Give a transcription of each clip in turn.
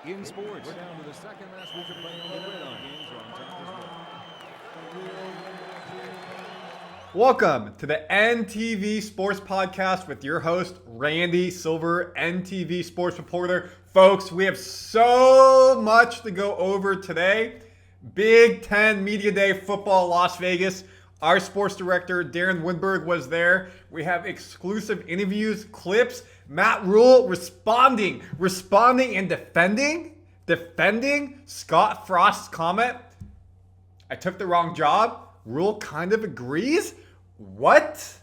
in sports. We're down to the second last week of playing on the gridiron. Games are on top as well. Welcome to the NTV Sports Podcast with your host, Randy Silver, NTV Sports reporter. Folks, we have so much to go over today. Big Ten Media Day football, Las Vegas. Our sports director, Darren Winberg, was there. We have exclusive interviews, clips. Matt Rhule responding and defending Scott Frost's comment. I took the wrong job. Rhule kind of agrees. What?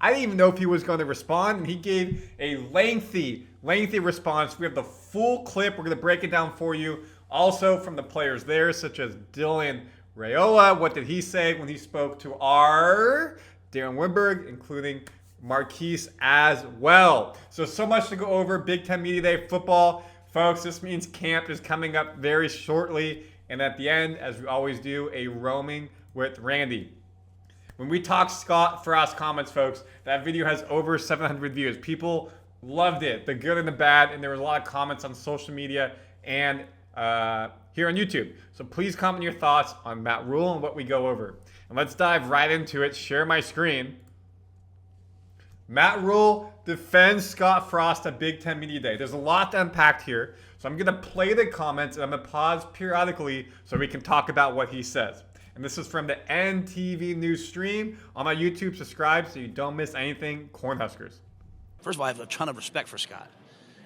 I didn't even know if he was going to respond, and he gave a lengthy response. We have the full clip. We're going to break it down for you. Also from the players there, such as Dylan Raiola. What did he say when he spoke to our Darren Winberg, including Marques as well. So much to go over. Big Ten Media Day football. Folks, this means camp is coming up very shortly. And at the end, as we always do, a roaming with Randy. When we talk Scott Frost comments, folks, that video has over 700 views. People loved it, the good and the bad, and there was a lot of comments on social media and here on YouTube. So please comment your thoughts on Matt Rhule and what we go over. And let's dive right into it. Share my screen. Matt Rhule defends Scott Frost at Big Ten Media Day. There's a lot to unpack here. So I'm going to play the comments and I'm going to pause periodically so we can talk about what he says. And this is from the NTV News stream on my YouTube. Subscribe so you don't miss anything. Cornhuskers. First of all, I have a ton of respect for Scott.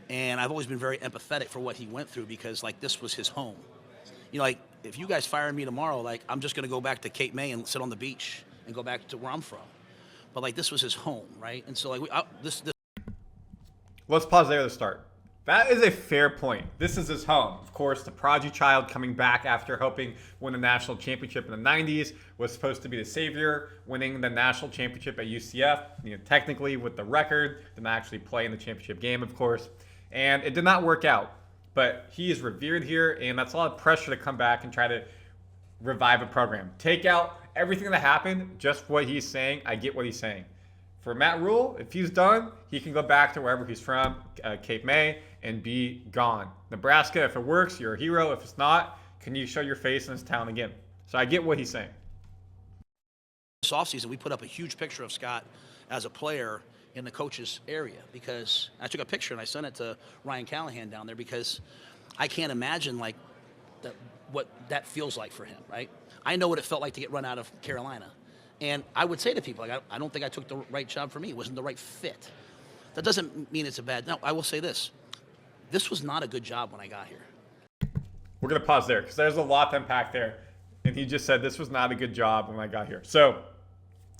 And I've always been very empathetic for what he went through because, like, this was his home. You know, like, if you guys fire me tomorrow, like, I'm just going to go back to Cape May and sit on the beach and go back to where I'm from. But, like, this was his home, right? And so, like, Let's pause there to start. That is a fair point. This is his home. Of course, the prodigy child coming back after helping win the national championship in the 90s was supposed to be the savior, winning the national championship at UCF, technically with the record, didn't actually play in the championship game, of course. And it did not work out. But he is revered here, and that's a lot of pressure to come back and try to revive a program. Take out everything that happened, just what he's saying. I get what he's saying. For Matt Rhule, if he's done, he can go back to wherever he's from, Cape May, and be gone. Nebraska, if it works, you're a hero. If it's not, can you show your face in this town again? So I get what he's saying. this offseason, we put up a huge picture of Scott as a player in the coach's area because I took a picture and I sent it to Ryan Callahan down there because I can't imagine like what that feels like for him, right? I know what it felt like to get run out of Carolina. And I would say to people, like, I don't think I took the right job for me. It wasn't the right fit. That doesn't mean it's a bad. No, I will say this. This was not a good job when I got here. We're going to pause there because there's a lot to unpack there. And he just said this was not a good job when I got here. So,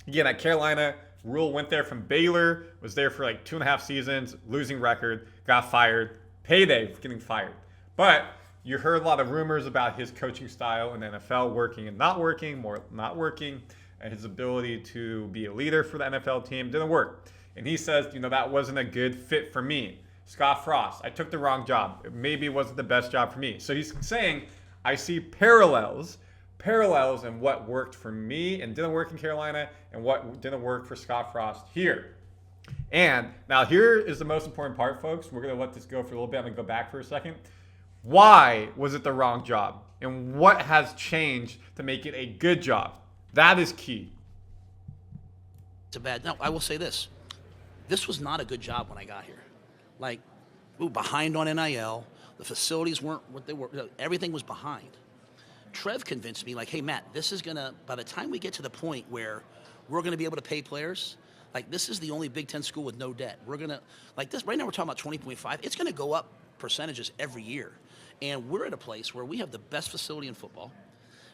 again, at Carolina, Rhule went there from Baylor, was there for like 2.5 seasons, losing record, got fired, payday for getting fired. But you heard a lot of rumors about his coaching style in the NFL, working and not working, more not working, and his ability to be a leader for the NFL team didn't work. And he says, that wasn't a good fit for me. Scott Frost, I took the wrong job. Maybe it wasn't the best job for me. So he's saying, I see parallels in what worked for me and didn't work in Carolina and what didn't work for Scott Frost here. And now here is the most important part, folks. We're going to let this go for a little bit. I'm going to go back for a second. Why was it the wrong job? And what has changed to make it a good job? That is key. It's a bad. No, I will say this. This was not a good job when I got here. Like, we were behind on NIL. The facilities weren't what they were. Everything was behind. Trev convinced me, like, hey, Matt, this is going to, by the time we get to the point where we're going to be able to pay players, like, this is the only Big Ten school with no debt. We're going to, like this, right now we're talking about 20.5. It's going to go up percentages every year. And we're at a place where we have the best facility in football.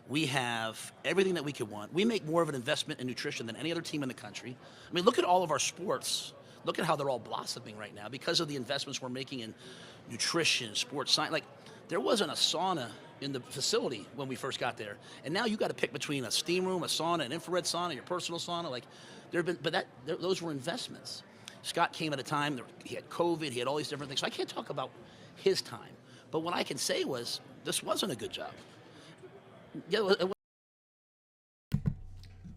We have everything that we could want. We make more of an investment in nutrition than any other team in the country. I mean, look at all of our sports. Look at how they're all blossoming right now because of the investments we're making in nutrition, sports science. Like, there wasn't a sauna in the facility when we first got there. And now you got to pick between a steam room, a sauna, an infrared sauna, your personal sauna. Like, those were investments. Scott came at a time, he had COVID, he had all these different things. So I can't talk about his time. But what I can say was, this wasn't a good job.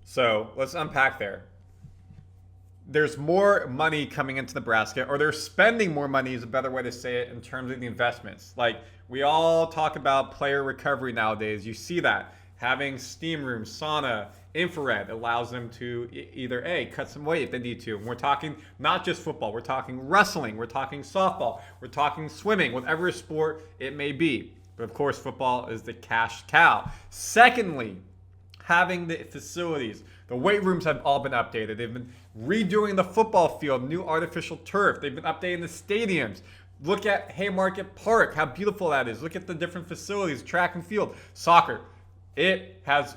So let's unpack there. there's more money coming into Nebraska, or they're spending more money is a better way to say it in terms of the investments. Like, we all talk about player recovery nowadays. You see that. Having steam rooms, sauna, infrared allows them to either A, cut some weight if they need to. And we're talking not just football. We're talking wrestling. We're talking softball. We're talking swimming, whatever sport it may be. But of course, football is the cash cow. Secondly, having the facilities. The weight rooms have all been updated. They've been redoing the football field, new artificial turf. They've been updating the stadiums. Look at Haymarket Park, how beautiful that is. Look at the different facilities, track and field, soccer. It has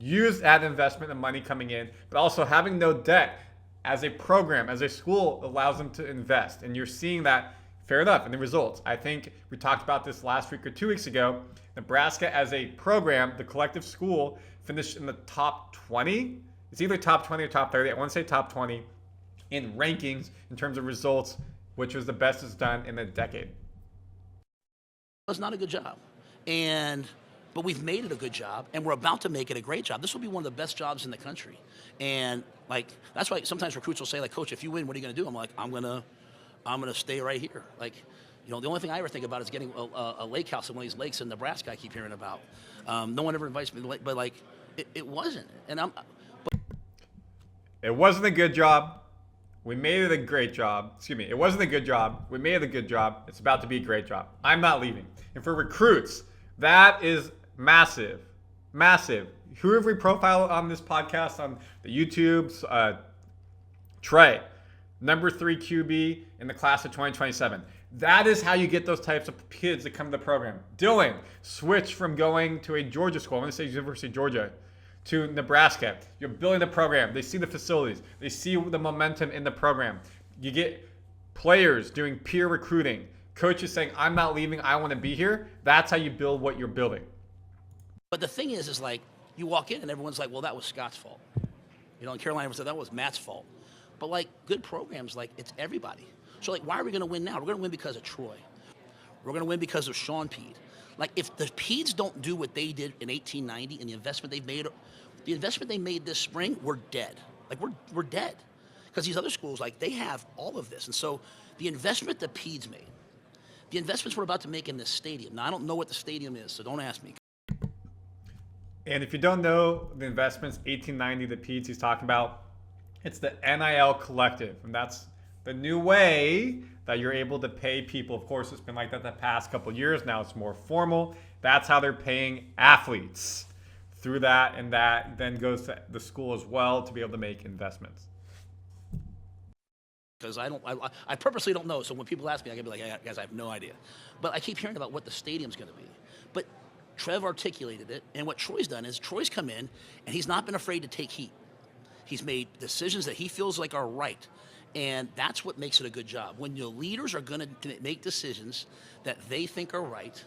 used that investment and money coming in, but also having no debt as a program, as a school, allows them to invest. And you're seeing that, fair enough, in the results. I think we talked about this last week or 2 weeks ago. Nebraska as a program, the collective school, finished in the top 20. It's either top 20 or top 30. I want to say top 20 in rankings in terms of results, which was the best it's done in a decade. It's not a good job. But we've made it a good job, and we're about to make it a great job. This will be one of the best jobs in the country. And, like, that's why sometimes recruits will say, like, Coach, if you win, what are you going to do? I'm like, I'm gonna stay right here. Like, you know, the only thing I ever think about is getting a lake house in one of these lakes in Nebraska I keep hearing about. No one ever invites me to the lake, but, like, it wasn't. It wasn't a good job. We made it a great job. Excuse me. It wasn't a good job. We made it a good job. It's about to be a great job. I'm not leaving. And for recruits, that is massive. Massive. Who have we profiled on this podcast, on the YouTubes? Trey, number 3 QB in the class of 2027. That is how you get those types of kids that come to the program. Dylan switched from going to a Georgia school, I'm going to say University of Georgia, to Nebraska. You're building the program. They see the facilities. They see the momentum in the program. You get players doing peer recruiting. Coaches saying, I'm not leaving, I want to be here. That's how you build what you're building. But the thing is like, you walk in and everyone's like, well, that was Scott's fault. You know, in Carolina, said that was Matt's fault. But, like, good programs, like, it's everybody. So, like, why are we going to win now? We're going to win because of Troy. We're going to win because of Sean Pede. Like, if the Pedes don't do what they did in 1890 and the investment they made this spring, we're dead. Like, we're dead. Because these other schools, like, they have all of this. And so the investment the Pedes made, the investments we're about to make in this stadium. Now, I don't know what the stadium is, so don't ask me. And if you don't know the investments, 1890, the Pedes he's talking about, it's the NIL collective. And that's the new way that you're able to pay people. Of course, it's been like that the past couple of years. Now it's more formal. That's how they're paying athletes through that. And that then goes to the school as well to be able to make investments. Because I purposely don't know. So when people ask me, I can be like, hey, guys, I have no idea. But I keep hearing about what the stadium's going to be. But Trev articulated it. And what Troy's done is Troy's come in and he's not been afraid to take heat. He's made decisions that he feels like are right. And that's what makes it a good job. When your leaders are going to make decisions that they think are right,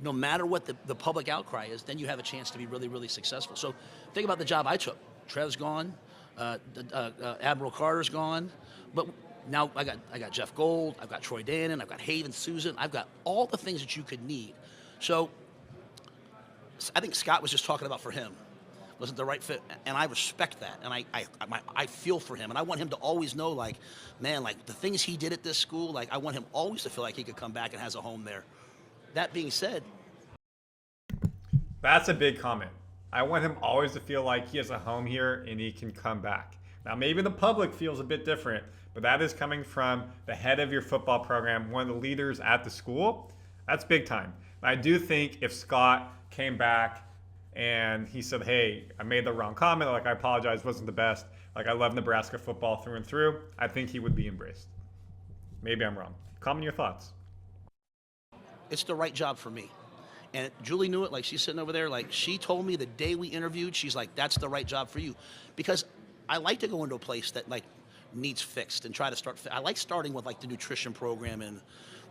no matter what the public outcry is, then you have a chance to be really, really successful. So think about the job I took. Trev's gone. Admiral Carter's gone. But now I got Jeff Gold. I've got Troy Dannon. I've got Haven Susan. I've got all the things that you could need. So I think Scott was just talking about for him. Wasn't the right fit, and I respect that, and I feel for him, and I want him to always know, like, man, like, the things he did at this school, like, I want him always to feel like he could come back and has a home there. That being said, that's a big comment. I want him always to feel like he has a home here and he can come back. Now, maybe the public feels a bit different, but that is coming from the head of your football program, one of the leaders at the school. That's big time. I do think if Scott came back and he said, hey, I made the wrong comment, like, I apologize, wasn't the best, like, I love Nebraska football through and through, I think he would be embraced. Maybe I'm wrong. Comment your thoughts. It's the right job for me. And Julie knew it, like, she's sitting over there, like, she told me the day we interviewed, she's like, that's the right job for you. Because I like to go into a place that, like, needs fixed and try to start. I like starting with, like, the nutrition program, and,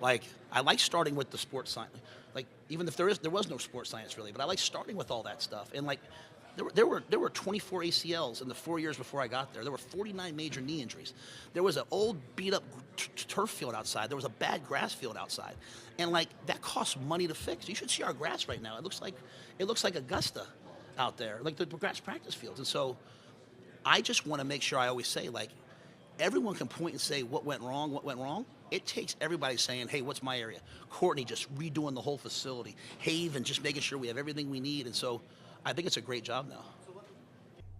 like, I like starting with the sports science. Like, even if there was no sports science really, but I like starting with all that stuff. And, like, there were 24 ACLs in the 4 years before I got there. There were 49 major knee injuries. There was an old beat up turf field outside. There was a bad grass field outside, and, like, that costs money to fix. You should see our grass right now. It looks like Augusta out there, like the grass practice fields. And so I just want to make sure I always say, like, everyone can point and say what went wrong. It takes everybody saying, hey, what's my area? Courtney just redoing the whole facility. Haven just making sure we have everything we need. And so I think it's a great job now.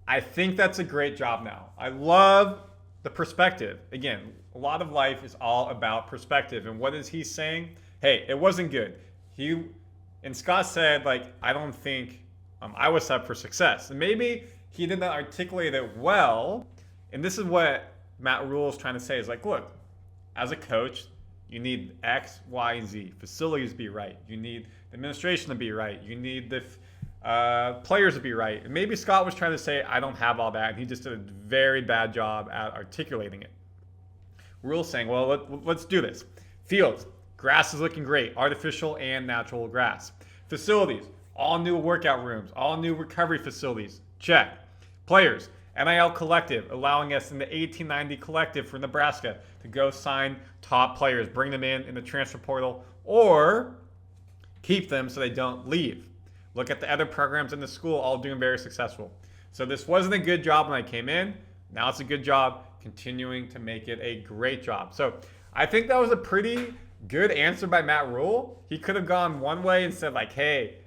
I think that's a great job now. I love the perspective. Again, a lot of life is all about perspective. And what is he saying? Hey, it wasn't good. And Scott said, like, I don't think I was set for success. And maybe he did not articulate it well. And this is what Matt Rhule is trying to say is like, look, as a coach, you need X, Y, and Z. Facilities to be right. You need the administration to be right. You need the players to be right. And maybe Scott was trying to say, I don't have all that. And he just did a very bad job at articulating it. Rhule's saying, well, let's do this. Fields, grass is looking great. Artificial and natural grass. Facilities, all new workout rooms, all new recovery facilities. Check. Players, NIL collective, allowing us in the 1890 collective for Nebraska to go sign top players, bring them in the transfer portal, or keep them so they don't leave. Look at the other programs in the school, all doing very successful. So this wasn't a good job when I came in. Now it's a good job, continuing to make it a great job. So I think that was a pretty good answer by Matt Rhule. He could have gone one way and said like, hey,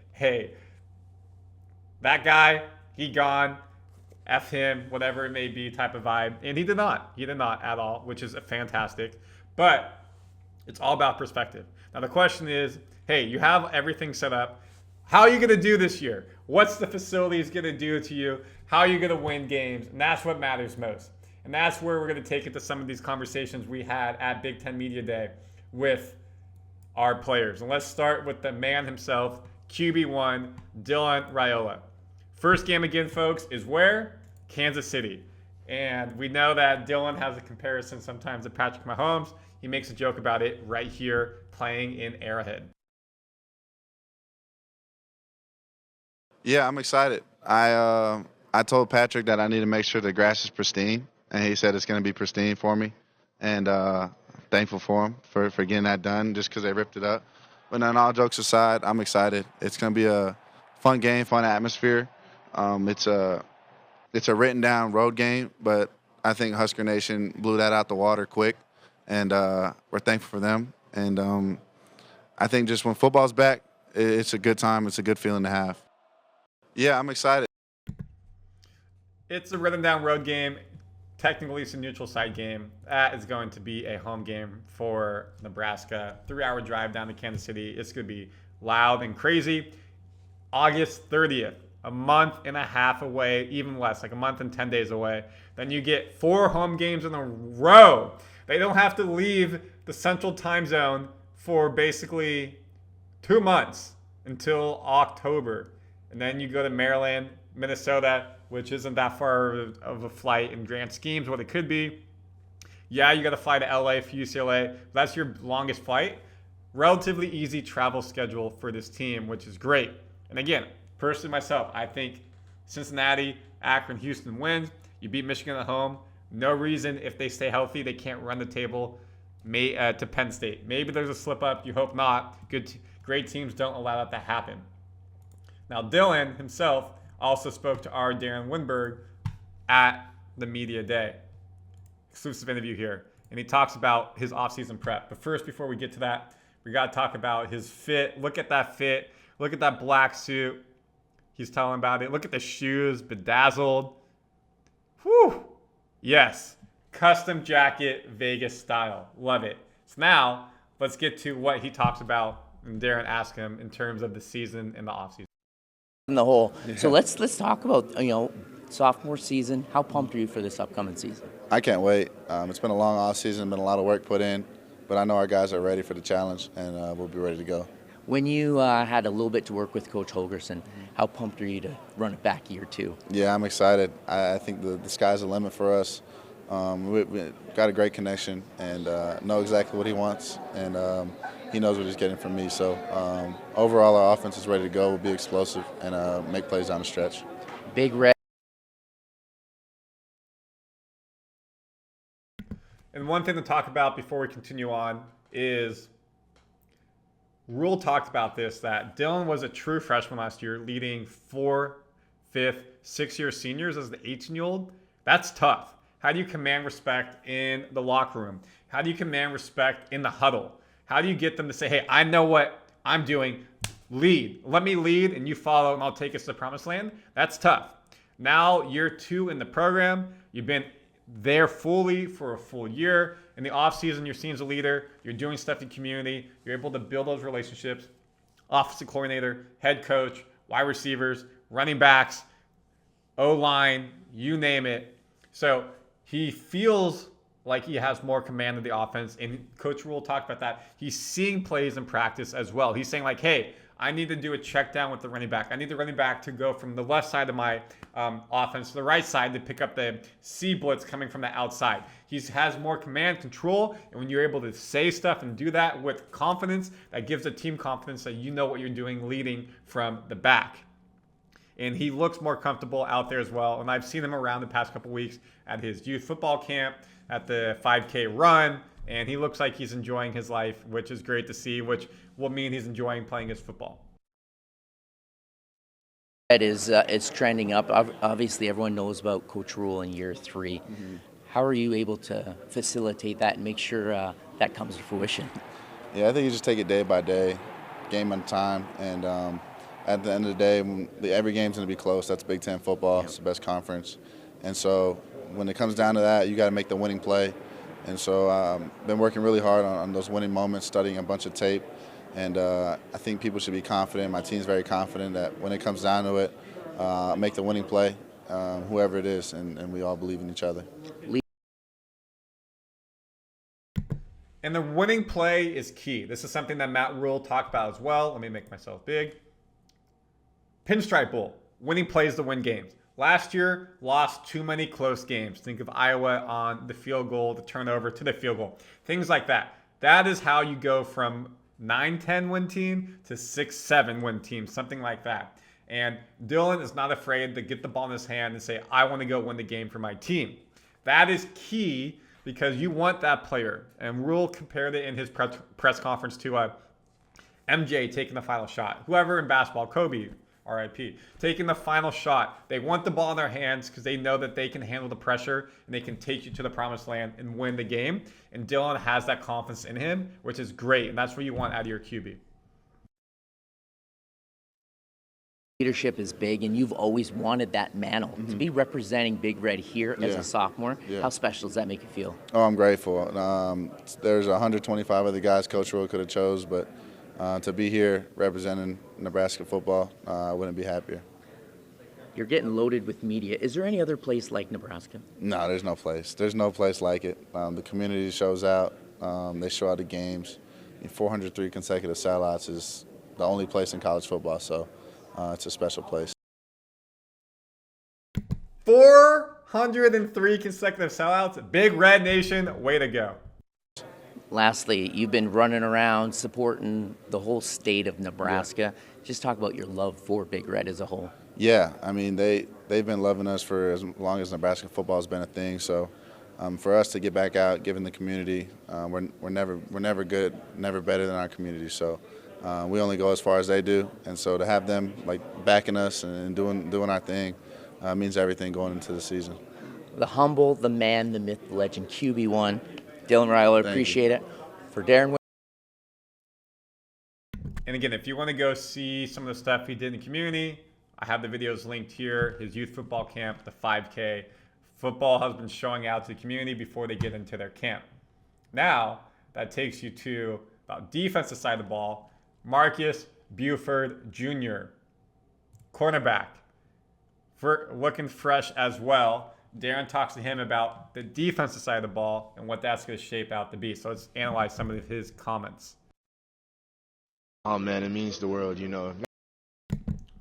that guy, he gone. F him, whatever it may be type of vibe. And he did not. He did not at all, which is fantastic. But it's all about perspective. Now the question is, hey, you have everything set up. How are you going to do this year? What's the facilities going to do to you? How are you going to win games? And that's what matters most. And that's where we're going to take it to some of these conversations we had at Big Ten Media Day with our players. And let's start with the man himself, QB1, Dylan Raiola. First game again, folks, is where? Kansas City. And we know that Dylan has a comparison sometimes to Patrick Mahomes. He makes a joke about it right here playing in Arrowhead. Yeah, I'm excited. I told Patrick that I need to make sure the grass is pristine, and he said it's going to be pristine for me. And thankful for him for getting that done just because they ripped it up. But then all jokes aside, I'm excited. It's going to be a fun game, fun atmosphere. It's a written down road game, but I think Husker Nation blew that out the water quick, and we're thankful for them. And I think just when football's back, it's a good time. It's a good feeling to have. Yeah, I'm excited. It's a written down road game. Technically, it's a neutral site game. That is going to be a home game for Nebraska. 3-hour drive down to Kansas City. It's going to be loud and crazy. August 30th. A month and a half away, even less, like a month and 10 days away. Then you get 4 home games in a row. They don't have to leave the central time zone for basically 2 months until October. And then you go to Maryland, Minnesota, which isn't that far of a flight in grand schemes, what it could be. Yeah, you got to fly to LA for UCLA. That's your longest flight. Relatively easy travel schedule for this team, which is great. And again, personally myself, I think Cincinnati, Akron, Houston wins. You beat Michigan at home. No reason if they stay healthy they can't run the table to Penn State. Maybe there's a slip up. You hope not. Great teams don't allow that to happen. Now Dylan himself also spoke to our Darren Winberg at the media day. Exclusive interview here. And he talks about his offseason prep. But first, before we get to that, we got to talk about his fit. Look at that fit. Look at that black suit. He's telling about it. Look at the shoes, bedazzled. Whew. Yes. Custom jacket, Vegas style. Love it. So now, let's get to what he talks about and Darren asked him in terms of the season and the offseason. In the whole. Yeah. So let's talk about, sophomore season. How pumped are you for this upcoming season? I can't wait. It's been a long off season, been a lot of work put in, but I know our guys are ready for the challenge, and we'll be ready to go. When you had a little bit to work with Coach Holgerson, how pumped are you to run it back year 2? Yeah, I'm excited. I think the sky's the limit for us. We got a great connection and know exactly what he wants, and he knows what he's getting from me. So overall, our offense is ready to go. We'll be explosive and make plays down the stretch. Big Red. And one thing to talk about before we continue on is Rhule talked about this, that Dylan was a true freshman last year, leading 4th, 5th, 6th-year seniors as the 18-year-old. That's tough. How do you command respect in the locker room? How do you command respect in the huddle? How do you get them to say, hey, I know what I'm doing. Lead. Let me lead and you follow and I'll take us to the promised land? That's tough. Now, year 2 in the program, you've been there fully for a full year. In the offseason, you're seen as a leader. You're doing stuff in the community. You're able to build those relationships. Offensive coordinator, head coach, wide receivers, running backs, O-line, you name it. So he feels like he has more command of the offense. And Coach Rhule talked about that. He's seeing plays in practice as well. He's saying like, hey, I need to do a check down with the running back. I need the running back to go from the left side of my offense to the right side to pick up the C blitz coming from the outside. He has more command control, and when you're able to say stuff and do that with confidence, that gives the team confidence that you know what you're doing leading from the back. And he looks more comfortable out there as well. And I've seen him around the past couple weeks at his youth football camp, at the 5K run, and he looks like he's enjoying his life, which is great to see, which will mean he's enjoying playing his football. That is, it's trending up. Obviously, everyone knows about Coach Rhule in year 3. Mm-hmm. How are you able to facilitate that and make sure that comes to fruition? Yeah, I think you just take it day by day, game at a time, and at the end of the day, every game's going to be close. That's Big Ten football. It's the best conference. And so when it comes down to that, you got to make the winning play. And so I've been working really hard on those winning moments, studying a bunch of tape. And I think people should be confident. My team's very confident that when it comes down to it, make the winning play, whoever it is, and we all believe in each other. And the winning play is key. This is something that Matt Rhule talked about as well. Let me make myself big. Pinstripe Bowl. Winning plays to win games. Last year, lost too many close games. Think of Iowa on the field goal, the turnover to the field goal. Things like that. That is how you go from 9-10 win team to 6-7 win team, something like that. And Dylan is not afraid to get the ball in his hand and say, I want to go win the game for my team. That is key because you want that player. And Rhule compared it in his press conference to MJ taking the final shot. Whoever in basketball, Kobe, RIP, taking the final shot. They want the ball in their hands because they know that they can handle the pressure and they can take you to the promised land and win the game. And Dylan has that confidence in him, which is great. And that's what you want out of your QB. Leadership is big, and you've always wanted that mantle. Mm-hmm. To be representing Big Red here as a sophomore, how special does that make you feel? Oh, I'm grateful. There's 125 other guys Coach Rhule could have chose, but to be here representing Nebraska football, I wouldn't be happier. You're getting loaded with media. Is there any other place like Nebraska? No, there's no place. There's no place like it. The community shows out. They show out at games. 403 consecutive sellouts is the only place in college football, so it's a special place. 403 consecutive sellouts. Big Red Nation, way to go. Lastly, you've been running around supporting the whole state of Nebraska. Yeah. Just talk about your love for Big Red as a whole. Yeah, I mean, they've been loving us for as long as Nebraska football has been a thing. So for us to get back out, giving the community, we're never good, never better than our community. So we only go as far as they do. And so to have them like backing us and doing our thing means everything going into the season. The humble, the man, the myth, the legend, QB1. Dylan Raiola, appreciate it. For Darren. And again, if you want to go see some of the stuff he did in the community, I have the videos linked here. His youth football camp, the 5K. Football has been showing out to the community before they get into their camp. Now, that takes you to about defensive side of the ball. Marques Buford Jr., cornerback, looking fresh as well. Darren talks to him about the defensive side of the ball and what that's going to shape out to be. So let's analyze some of his comments. Oh, man, it means the world, you know.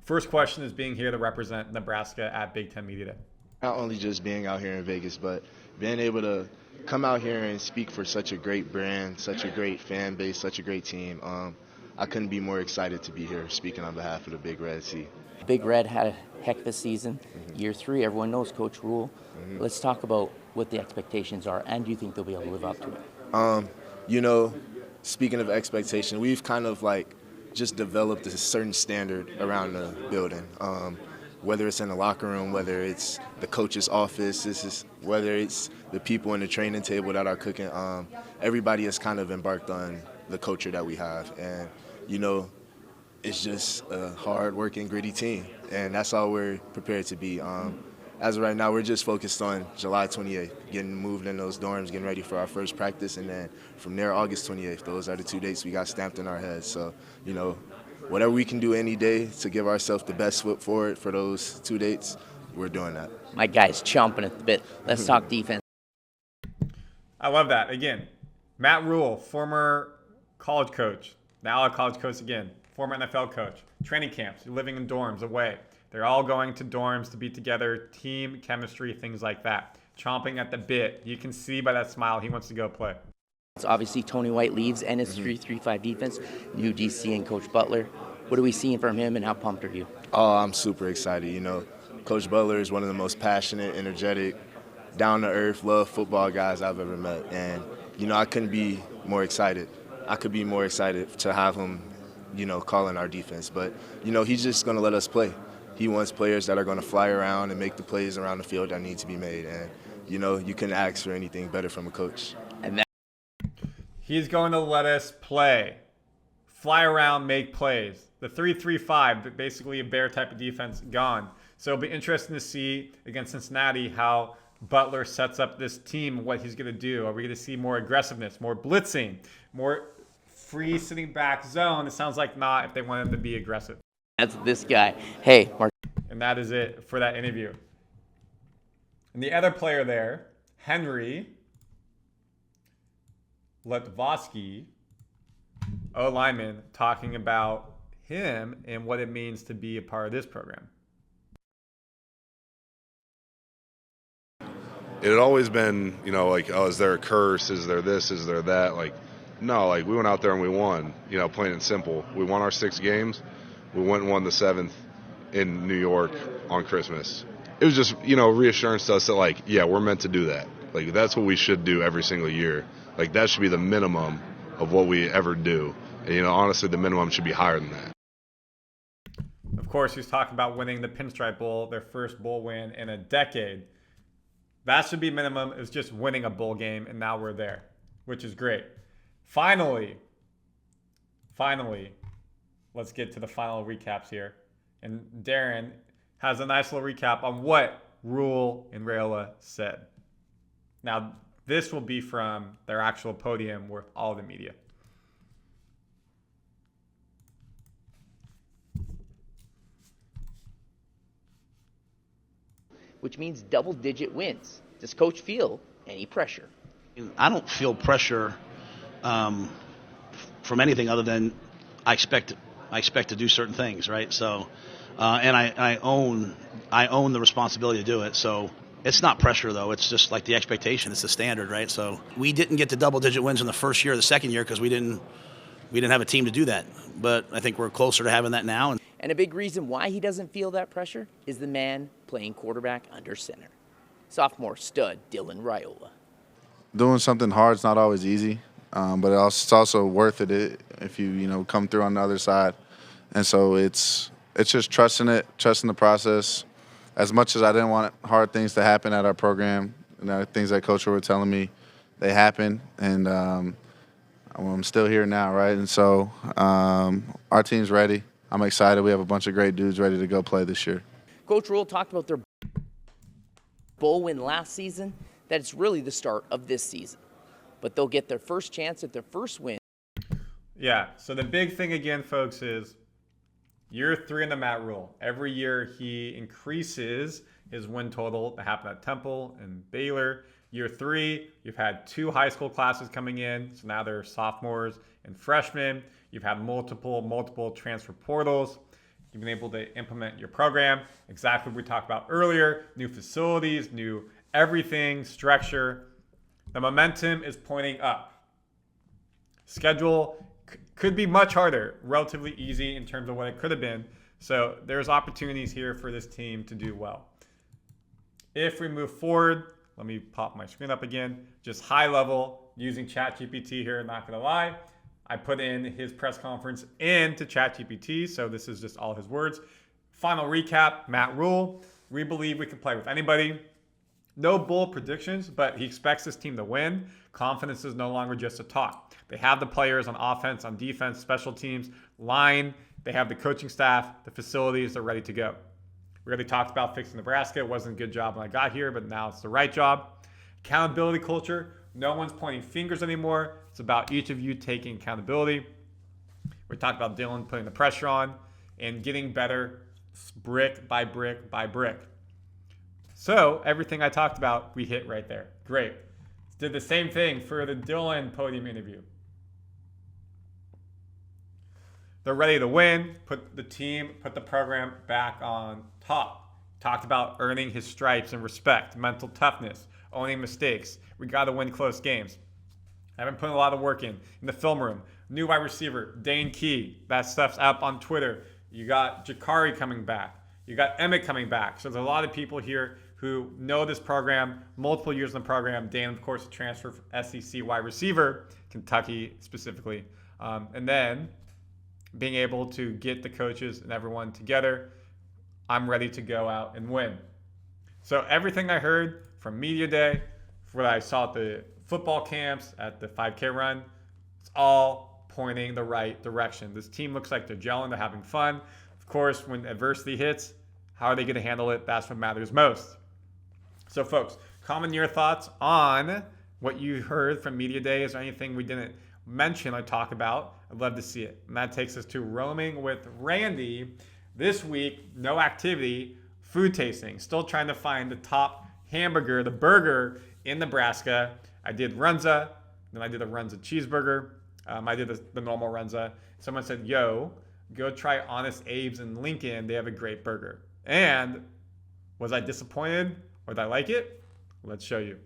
First question is being here to represent Nebraska at Big Ten Media Day. Not only just being out here in Vegas, but being able to come out here and speak for such a great brand, such a great fan base, such a great team. I couldn't be more excited to be here speaking on behalf of the Big Red Sea. Big Red had a heck of a season. Year 3, everyone knows Coach Rhule. Let's talk about what the expectations are, and do you think they'll be able to live up to it? You know, speaking of expectation, we've kind of like just developed a certain standard around the building. whether it's in the locker room, whether it's the coach's office, whether it's the people in the training table that are cooking. Everybody has kind of embarked on the culture that we have. And, it's just a hard-working, gritty team. And that's all we're prepared to be. As of right now, we're just focused on July 28th, getting moved in those dorms, getting ready for our first practice. And then from there, August 28th. Those are the 2 dates we got stamped in our heads. So, whatever we can do any day to give ourselves the best foot forward for those 2 dates, we're doing that. My guy's chomping at the bit. Let's talk defense. I love that. Again, Matt Rhule, former college coach, now a college coach again, former NFL coach, training camps, living in dorms away. They're all going to dorms to be together, team chemistry, things like that. Chomping at the bit. You can see by that smile he wants to go play. So obviously, Tony White leaves and his 3-3-5 defense, new DC and Coach Butler. What are we seeing from him, and how pumped are you? Oh, I'm super excited. Coach Butler is one of the most passionate, energetic, down-to-earth, love football guys I've ever met. And, I couldn't be more excited. I could be more excited to have him, calling our defense. But, he's just going to let us play. He wants players that are going to fly around and make the plays around the field that need to be made. And, you couldn't ask for anything better from a coach. And He's going to let us play, fly around, make plays. The 3-3-5, basically a bear type of defense, gone. So it'll be interesting to see against Cincinnati how Butler sets up this team, what he's going to do. Are we going to see more aggressiveness, more blitzing, more free sitting back zone? It sounds like not if they want him to be aggressive. that's this guy. Hey, Mark. And that is it for that interview. And the other player there, Henry Letvosky, O-lineman, talking about him and what it means to be a part of this program. It had always been, is there a curse? Is there this? Is there that? No, we went out there and we won, plain and simple. We won our 6 games. We went and won the 7th in New York on Christmas. It was just, reassurance to us that, we're meant to do that. That's what we should do every single year. That should be the minimum of what we ever do. And, honestly, the minimum should be higher than that. Of course, he's talking about winning the Pinstripe Bowl, their first bowl win in a decade. That should be minimum. It's just winning a bowl game, and now we're there, which is great. Finally, let's get to the final recaps here. And Darren has a nice little recap on what Rhule and Raiola said. Now, this will be from their actual podium with all the media. Which means double-digit wins. Does Coach feel any pressure? I don't feel pressure from anything other than I expect to do certain things, right? So, and I own the responsibility to do it. So it's not pressure though. It's just the expectation. It's the standard, right? So we didn't get to double-digit wins in the first year or the second year because we didn't have a team to do that. But I think we're closer to having that now. And a big reason why he doesn't feel that pressure is the man playing quarterback under center. Sophomore stud Dylan Raiola. Doing something hard is not always easy, but it's also worth it if you come through on the other side. And so it's just trusting the process. As much as I didn't want hard things to happen at our program, things that Coach were telling me, they happen, and I'm still here now, right? And so our team's ready. I'm excited. We have a bunch of great dudes ready to go play this year. Coach Rhule talked about their bowl win last season. That's really the start of this season. But they'll get their first chance at their first win. Yeah, so the big thing again, folks, is year 3 in the Matt Rhule. Every year he increases his win total. That happened at Temple and Baylor. Year 3, you've had 2 high school classes coming in, so now they're sophomores and freshmen. You've had multiple transfer portals. You've been able to implement your program. Exactly what we talked about earlier. New facilities, new everything, structure. The momentum is pointing up. Schedule could be much harder, relatively easy in terms of what it could have been. So there's opportunities here for this team to do well. If we move forward, let me pop my screen up again. Just high level, using ChatGPT here, not gonna lie. I put in his press conference into ChatGPT, so this is just all his words. Final recap, Matt Rhule. We believe we can play with anybody. No bold predictions, but he expects this team to win. Confidence is no longer just a talk. They have the players on offense, on defense, special teams, line. They have the coaching staff, the facilities. They're ready to go. We already talked about fixing Nebraska. It wasn't a good job when I got here, but now it's the right job. Accountability culture. No one's pointing fingers anymore. It's about each of you taking accountability. We talked about Dylan putting the pressure on and getting better brick by brick by brick. So everything I talked about, we hit right there. Great. Did the same thing for the Dylan podium interview. They're ready to win, put the program back on top. Talked about earning his stripes and respect, mental toughness, owning mistakes. We got to win close games. I've been putting a lot of work in the film room. New wide receiver, Dane Key. That stuff's up on Twitter. You got Jakari coming back. You got Emmett coming back. So there's a lot of people here who know this program, multiple years in the program. Dan, of course, a transfer from SEC wide receiver, Kentucky specifically. And then being able to get the coaches and everyone together, I'm ready to go out and win. So everything I heard from Media Day, what I saw at the football camps, at the 5K run, it's all pointing the right direction. This team looks like they're gelling, they're having fun. Of course, when adversity hits, how are they going to handle it? That's what matters most. So folks, comment your thoughts on what you heard from Media Day. Is there anything we didn't mention or talk about? I'd love to see it. And that takes us to Roaming with Randy. This week, no activity, food tasting. Still trying to find the top hamburger, the burger in Nebraska. I did Runza, then I did a Runza cheeseburger. I did the normal Runza. Someone said, yo, go try Honest Abe's in Lincoln. They have a great burger. And was I disappointed or did I like it? Let's show you.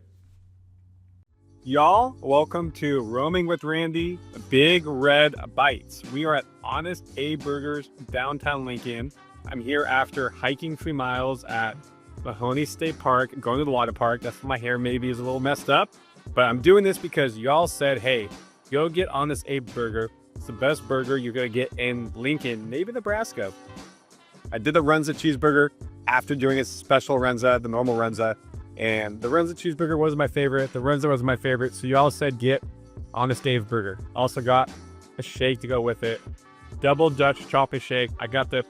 Y'all, welcome to Roaming with Randy, Big Red Bites. We are at Honest Abe Burgers, downtown Lincoln. I'm here after hiking 3 miles at Mahoney State Park, going to the water park. That's why my hair maybe is a little messed up. But I'm doing this because y'all said, hey, go get Honest Abe Burger. It's the best burger you're going to get in Lincoln, maybe Nebraska. I did the Runza cheeseburger after doing a special Runza, the normal Runza. And the Runza cheeseburger wasn't my favorite. The Runza was my favorite. So y'all said get Honest Abe Burger. Also got a shake to go with it. Double Dutch chocolate shake. I got the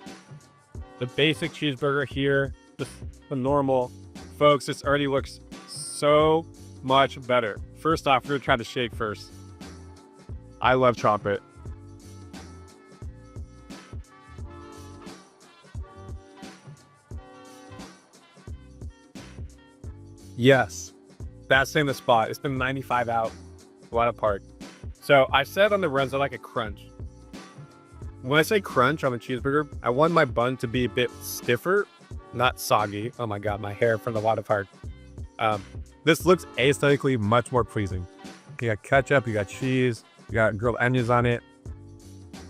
basic cheeseburger here. The normal. Folks, this already looks so much better. First off, we're going to try the shake first. I love chocolate. Yes, that's in the spot. It's been 95 out, water park. So I said on the runs, I like a crunch. When I say crunch on the cheeseburger, I want my bun to be a bit stiffer, not soggy. Oh my God, my hair from the water park. This looks aesthetically much more pleasing. You got ketchup, you got cheese, you got grilled onions on it.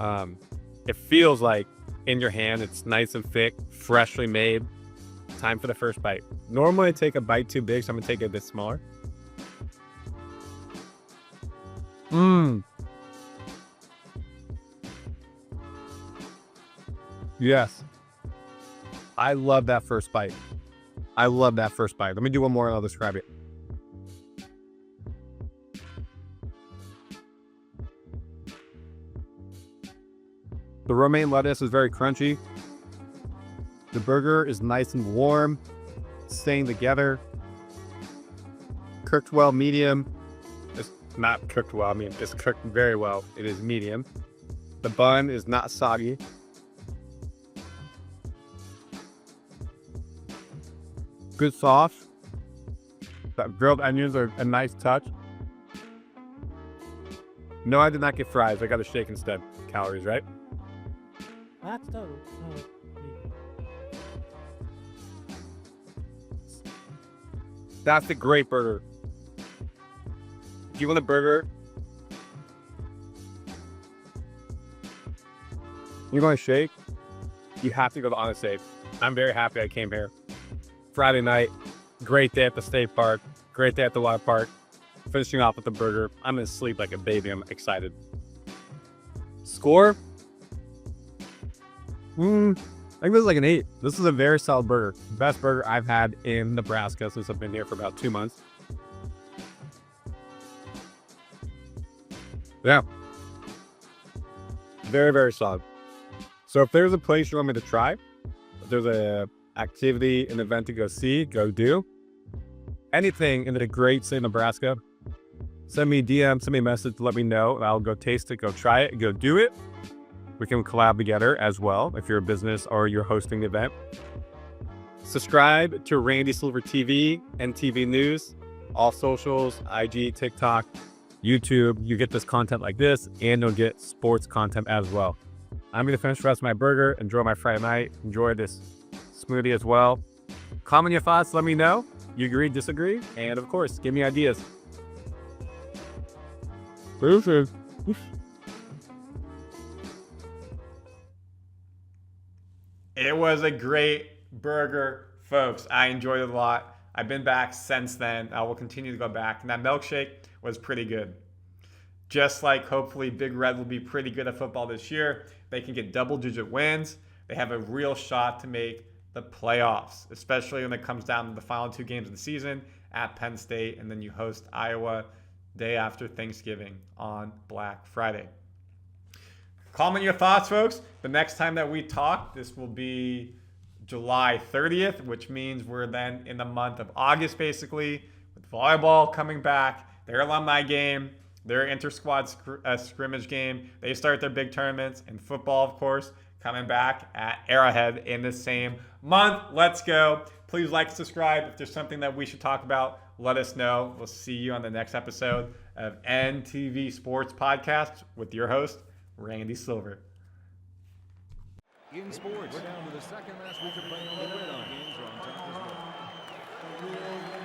It feels like in your hand, it's nice and thick, freshly made. Time for the first bite. Normally I take a bite too big, so I'm gonna take it a bit smaller. Yes. I love that first bite. I love that first bite. Let me do one more and I'll describe it. The romaine lettuce is very crunchy. The burger is nice and warm, staying together. Cooked well, medium. It's not cooked well, I mean, it's cooked very well. It is medium. The bun is not soggy. Good sauce. The grilled onions are a nice touch. No, I did not get fries. I got a shake instead. Calories, right? That's total. That's a great burger. If you want a burger, you're going to shake, you have to go to Honest Abe. I'm very happy I came here. Friday night, great day at the state park, great day at the water park. Finishing off with the burger. I'm going to sleep like a baby. I'm excited. Score? I think this is like an 8. This is a very solid burger. Best burger I've had in Nebraska since I've been here for about 2 months. Yeah. Very, very solid. So if there's a place you want me to try, if there's a activity, an event to go see, go do, anything in the great state of Nebraska, send me a DM, send me a message to let me know. I'll go taste it, go try it, go do it. We can collab together as well if you're a business or you're hosting the event. Subscribe to Randy Silver TV, NTV News, all socials, IG, TikTok, YouTube. You get this content like this, and you'll get sports content as well. I'm going to finish the rest of my burger, enjoy my Friday night, enjoy this smoothie as well. Comment your thoughts, let me know. You agree, disagree, and of course, give me ideas. It was a great burger, folks. I enjoyed it a lot. I've been back since then. I will continue to go back. And that milkshake was pretty good. Just like hopefully Big Red will be pretty good at football this year. They can get double-digit wins. They have a real shot to make the playoffs, especially when it comes down to the final 2 games of the season at Penn State, and then you host Iowa day after Thanksgiving on Black Friday. Comment your thoughts, folks. The next time that we talk, this will be July 30th, which means we're then in the month of August, basically, with volleyball coming back, their alumni game, their inter-squad scrimmage game. They start their big tournaments, and football, of course, coming back at Arrowhead in the same month. Let's go. Please like and subscribe. If there's something that we should talk about, let us know. We'll see you on the next episode of NTV Sports Podcast with your host, Randy Silver. In sports, we're down to the second last week of playing on the gridiron. Games are on top as well.